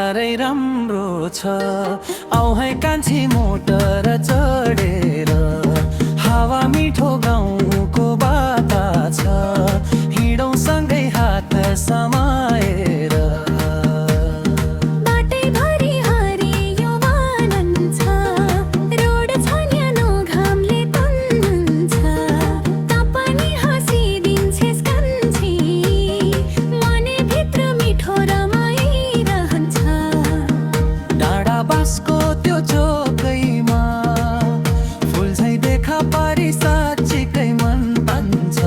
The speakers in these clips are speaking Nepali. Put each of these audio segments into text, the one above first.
बजारै राम्रो छ। आऊ है कान्छी मोटर चढेर, हावा मिठो गाउँको बाता छ। हिँडौँ सँगै हात समाएर, बाटैभरि हरियो आनन्द छ। रोड छ न्यानो घामले तन्न्छ, तापनि हाँसिदिन्छेस् कान्छी, मनभित्र मिठो रमाइरहन्छ। डाँडा बाँसको त्यो चोकैमा फुल झैँ देखा पारी साँच्चीकै मन तान्छ।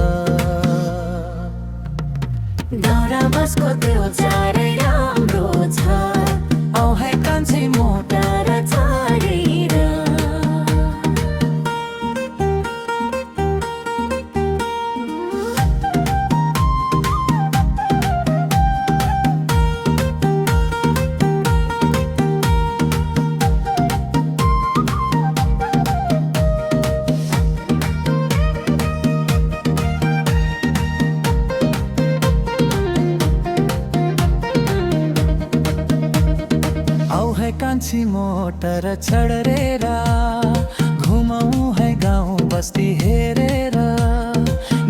दाउरा बसको त्यो चारै राम्रो छ। आऊ है कान्छी मोटर चढेर, आऊ है कान्छी मोटर चढेर, घुमाऊ है गाउँ बस्ती हेरेर।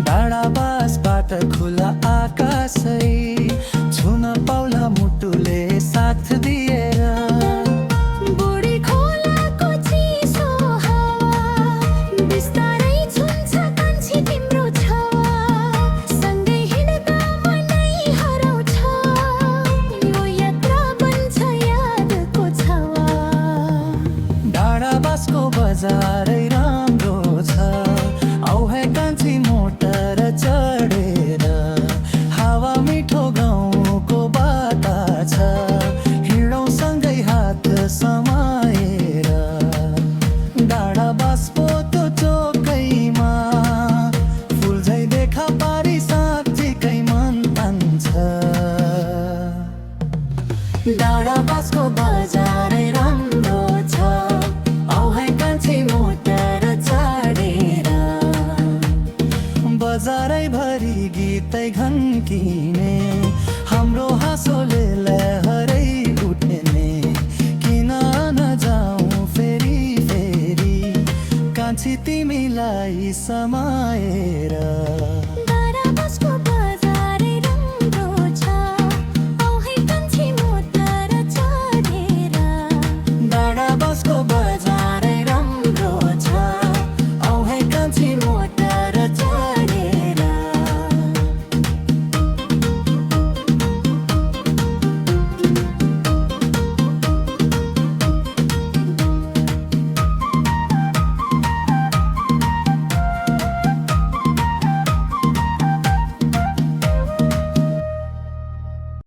डाँडा बाँसबाट खुला आकाशै छुन पाउला मुटुले साथ दिएर। बुढी खोलाको चिसो हावा बिस्तारै छुन्छ कान्छी तिम्रो छावा। सँगै हिँड्दा मनै हराउँछ, यो यात्रा बन्छ यादको छावा। डाँडा बाँसको बजारै राम्रो छ। आऊ है कान्छी मोटर चढेर, हावा मिठो गाउँको बाता छ। हिँडौँ सँगै हात समाएर, डाँडा बाँसको त्यो चोकैमा फुल झैँ देखा पारी साँच्चीकै मन तान्छ। डाँडा बाँसको बजारै राम्रो छ। आऊ है कान्छी मोटर चढेर, बजारै भरि गीतै घन्किने, हाम्रो हाँसोले लहरै उठ्ने। किन नजाउँ फेरि फेरि कान्छी तिमीलाई समाएर।